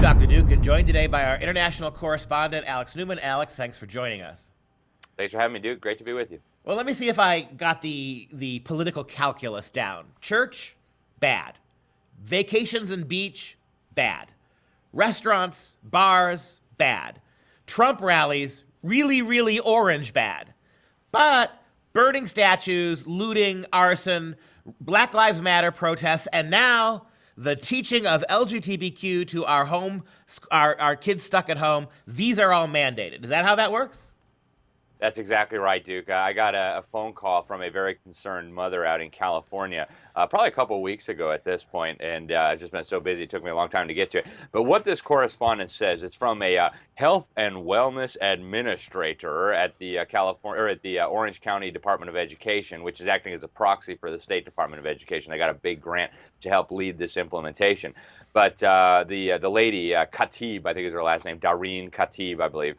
Dr. Duke, and joined today by our international correspondent, Alex Newman. Alex, thanks for joining us. Thanks for having me, Duke. Great to be with you. Well, let me see if I got the political calculus down. Church, bad. Vacations and beach, bad. Restaurants, bars, bad. Trump rallies, really, really orange bad. But burning statues, looting, arson, Black Lives Matter protests, and now the teaching of LGBTQ to our kids stuck at home, these are all mandated. Is that how that works? That's exactly right, Duke. I got a phone call from a very concerned mother out in California, probably a couple of weeks ago at this point, and I've just been so busy, it took me a long time to get to it. But what this correspondent says, it's from a health and wellness administrator at the Orange County Department of Education, which is acting as a proxy for the State Department of Education. They got a big grant to help lead this implementation. But the lady, Khatib, I think is her last name, Dareen Khatib, I believe.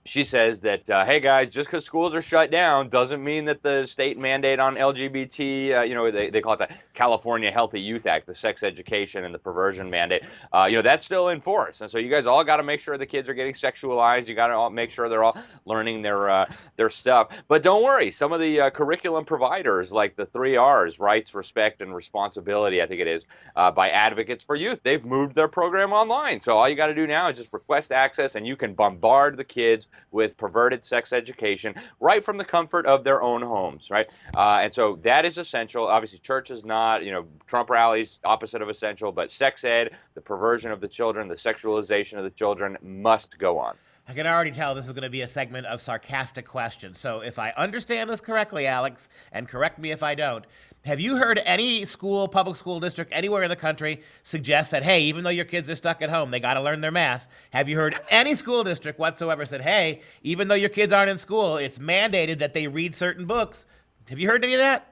She says that, hey guys, just because schools are shut down doesn't mean that the state mandate on LGBT, they call it the California Healthy Youth Act, the sex education and the perversion mandate, that's still in force. And so you guys all got to make sure the kids are getting sexualized. You got to make sure they're all learning their stuff. But don't worry, some of the curriculum providers, like the 3 R's, rights, respect, and responsibility, I think it is, by Advocates for Youth, they've moved their program online. So all you got to do now is just request access, and you can bombard the kids with perverted sex education right from the comfort of their own homes, right? And so that is essential. Obviously, church is not, Trump rallies, opposite of essential, but sex ed, the perversion of the children, the sexualization of the children must go on. I can already tell this is going to be a segment of sarcastic questions. So if I understand this correctly, Alex, and correct me if I don't, have you heard any public school district anywhere in the country suggest that, hey, even though your kids are stuck at home, they got to learn their math? Have you heard any school district whatsoever said, hey, even though your kids aren't in school, it's mandated that they read certain books? Have you heard any of that?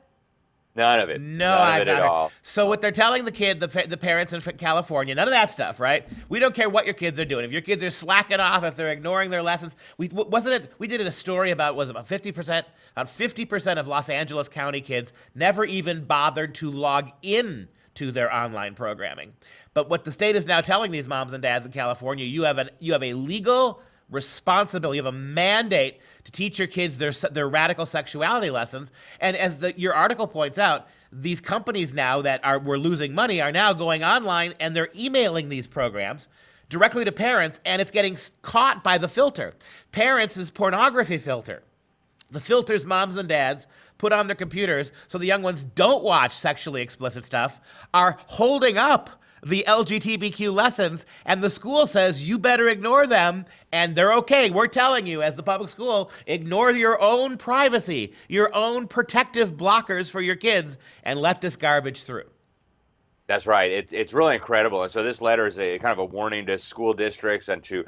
None of it. No, I've not heard. So what they're telling the parents in California, none of that stuff, right? We don't care what your kids are doing. If your kids are slacking off, if they're ignoring their lessons, we did a story about, was it about 50%? About 50% of Los Angeles County kids never even bothered to log in to their online programming. But what the state is now telling these moms and dads in California, you have a legal responsibility, you have a mandate to teach your kids their radical sexuality lessons. And as your article points out, these companies now that were losing money are now going online and they're emailing these programs directly to parents, and it's getting caught by the filter. Parents' pornography filter. The filters moms and dads put on their computers so the young ones don't watch sexually explicit stuff are holding up the LGBTQ lessons, and the school says you better ignore them, and they're okay. We're telling you, as the public school, ignore your own privacy, your own protective blockers for your kids, and let this garbage through. That's right. It's really incredible. And so this letter is a kind of a warning to school districts and to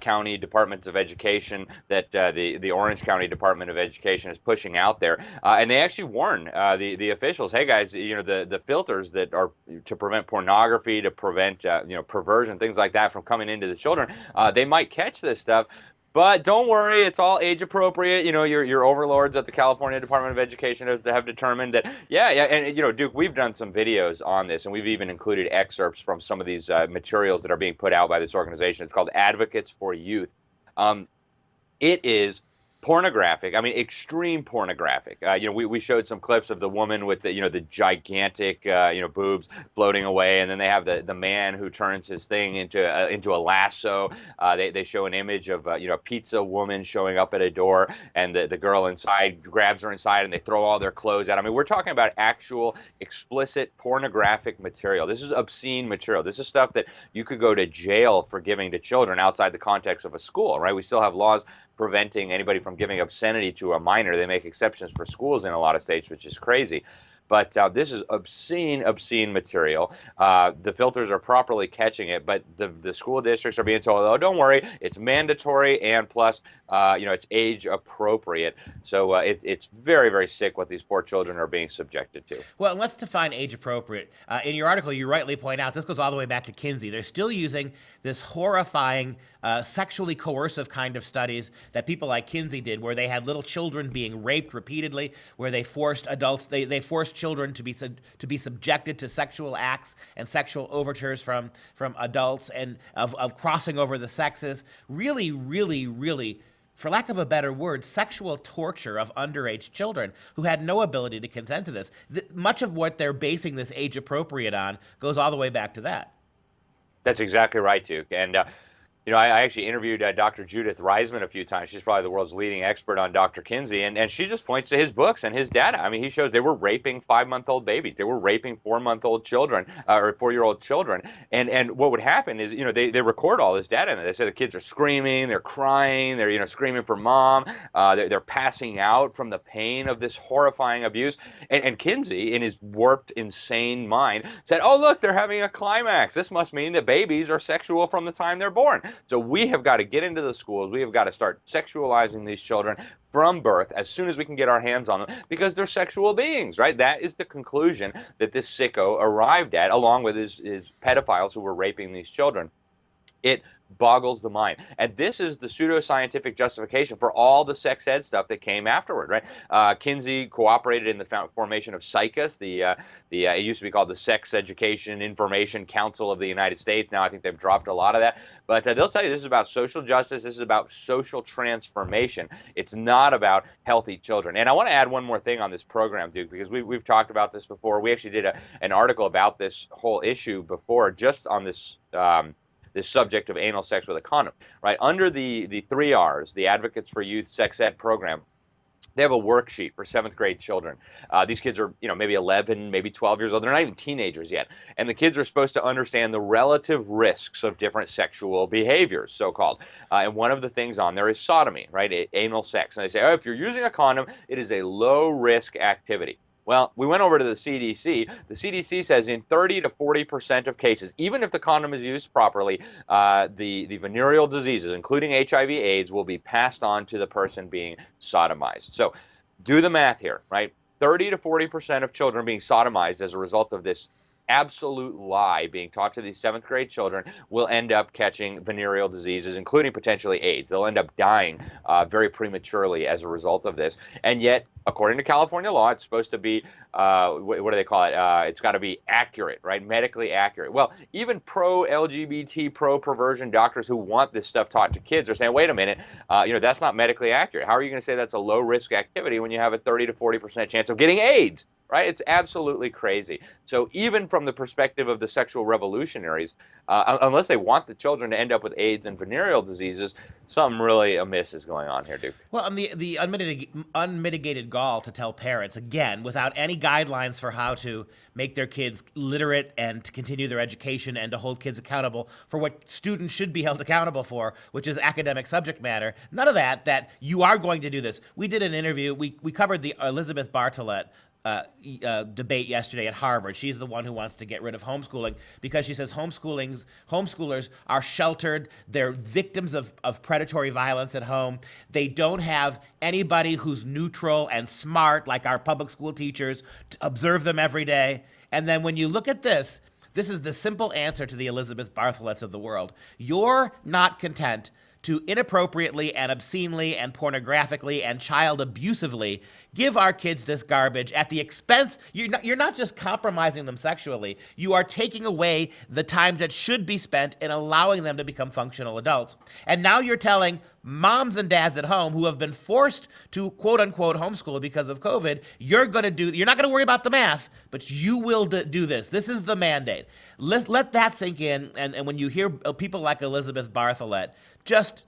county departments of education that the Orange County Department of Education is pushing out there. And they actually warn the officials, hey guys, the filters that are to prevent pornography, to prevent perversion, things like that from coming into the children, they might catch this stuff. But don't worry, it's all age appropriate. Your overlords at the California Department of Education have determined that, and Duke, we've done some videos on this, and we've even included excerpts from some of these materials that are being put out by this organization. It's called Advocates for Youth. It is pornographic. I mean, extreme pornographic. We showed some clips of the woman with the gigantic boobs floating away, and then they have the man who turns his thing into a lasso. They show an image of a pizza woman showing up at a door, and the girl inside grabs her inside, and they throw all their clothes out. I mean, we're talking about actual explicit pornographic material. This is obscene material. This is stuff that you could go to jail for giving to children outside the context of a school, right? We still have laws preventing anybody from giving obscenity to a minor. They make exceptions for schools in a lot of states, which is crazy. But this is obscene material. The filters are properly catching it, but the school districts are being told, oh, don't worry, it's mandatory, and plus, it's age appropriate. So it's very, very sick what these poor children are being subjected to. Well, let's define age appropriate. In your article, you rightly point out, this goes all the way back to Kinsey. They're still using this horrifying sexually coercive kind of studies that people like Kinsey did, where they had little children being raped repeatedly, where they forced children to be subjected to sexual acts and sexual overtures from adults, and of crossing over the sexes. Really, really, really, for lack of a better word, sexual torture of underage children who had no ability to consent to this. Much of what they're basing this age appropriate on goes all the way back to that. That's exactly right, Duke. And I actually interviewed Dr. Judith Reisman a few times. She's probably the world's leading expert on Dr. Kinsey, and she just points to his books and his data. I mean, he shows they were raping 5-month-old babies. They were raping 4-month-old children, or 4-year-old children. And what would happen is, they record all this data, and they say the kids are screaming, they're crying, they're, screaming for mom. They're passing out from the pain of this horrifying abuse. And Kinsey, in his warped, insane mind, said, oh, look, they're having a climax. This must mean that babies are sexual from the time they're born. So we have got to get into the schools. We have got to start sexualizing these children from birth as soon as we can get our hands on them, because they're sexual beings, right? That is the conclusion that this sicko arrived at, along with his pedophiles who were raping these children. It boggles the mind. And this is the pseudoscientific justification for all the sex ed stuff that came afterward, right? Kinsey cooperated in the formation of SICUS, it used to be called the Sex Education Information Council of the United States. Now I think they've dropped a lot of that. But they'll tell you this is about social justice. This is about social transformation. It's not about healthy children. And I want to add one more thing on this program, Duke, because we've talked about this before. We actually did an article about this whole issue before, just on this subject of anal sex with a condom, right? Under the 3 R's, the Advocates for Youth Sex Ed program, they have a worksheet for 7th grade children. These kids are, maybe 11, maybe 12 years old. They're not even teenagers yet. And the kids are supposed to understand the relative risks of different sexual behaviors, so-called. And one of the things on there is sodomy, right? Anal sex. And they say, oh, if you're using a condom, it is a low-risk activity. Well, we went over to the CDC. The CDC says in 30 to 40% of cases, even if the condom is used properly, the venereal diseases, including HIV/AIDS, will be passed on to the person being sodomized. So do the math here, right? 30 to 40% of children being sodomized as a result of this absolute lie being taught to these 7th grade children will end up catching venereal diseases, including potentially AIDS. They'll end up dying very prematurely as a result of this. And yet, according to California law, it's supposed to be, what do they call it? It's got to be accurate, right? Medically accurate. Well, even pro-LGBT, pro-perversion doctors who want this stuff taught to kids are saying, wait a minute, that's not medically accurate. How are you going to say that's a low-risk activity when you have a 30 to 40% chance of getting AIDS? Right? It's absolutely crazy. So even from the perspective of the sexual revolutionaries, unless they want the children to end up with AIDS and venereal diseases, something really amiss is going on here, Duke. Well, and the unmitigated gall to tell parents, again, without any guidelines for how to make their kids literate and to continue their education and to hold kids accountable for what students should be held accountable for, which is academic subject matter. None of that you are going to do this. We did an interview. We covered the Elizabeth Bartholet debate yesterday at Harvard. She's the one who wants to get rid of homeschooling because she says homeschoolers are sheltered. They're victims of predatory violence at home. They don't have anybody who's neutral and smart like our public school teachers to observe them every day. And then when you look at this is the simple answer to the Elizabeth Bartholets of the world. You're not content to inappropriately and obscenely and pornographically and child abusively give our kids this garbage at the expense. You're not just compromising them sexually. You are taking away the time that should be spent in allowing them to become functional adults. And now you're telling moms and dads at home who have been forced to quote unquote homeschool because of COVID, you're not going to worry about the math, but you will do this. This is the mandate. Let that sink in. And when you hear people like Elizabeth Bartholet, just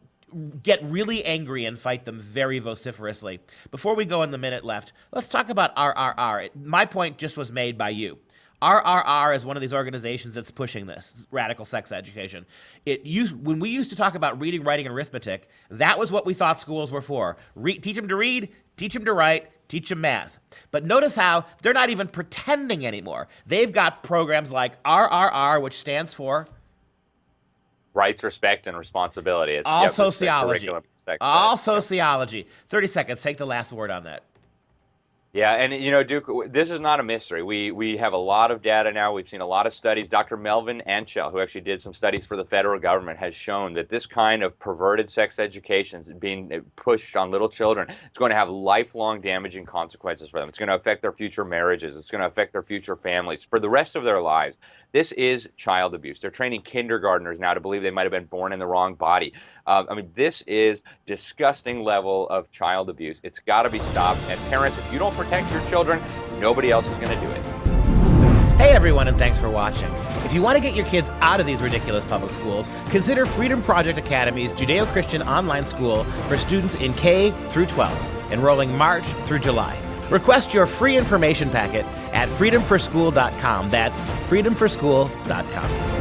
get really angry and fight them very vociferously. Before we go in the minute left, let's talk about RRR. My point just was made by you. RRR is one of these organizations that's pushing this radical sex education. When we used to talk about reading, writing, and arithmetic, that was what we thought schools were for. Teach them to read, teach them to write, teach them math. But notice how they're not even pretending anymore. They've got programs like RRR, which stands for rights, respect, and responsibility. It's all sociology. All sociology. 30 seconds. Take the last word on that. Yeah, and Duke, this is not a mystery. We have a lot of data now. We've seen a lot of studies. Dr. Melvin Anchel, who actually did some studies for the federal government, has shown that this kind of perverted sex education being pushed on little children is going to have lifelong damaging consequences for them. It's going to affect their future marriages. It's going to affect their future families for the rest of their lives. This is child abuse. They're training kindergartners now to believe they might have been born in the wrong body. This is disgusting level of child abuse. It's got to be stopped. And parents, if you don't protect your children, nobody else is going to do it. Hey everyone, and thanks for watching. If you want to get your kids out of these ridiculous public schools, consider Freedom Project Academy's Judeo-Christian online school for students in K through 12, enrolling March through July. Request your free information packet at freedomforschool.com. That's freedomforschool.com.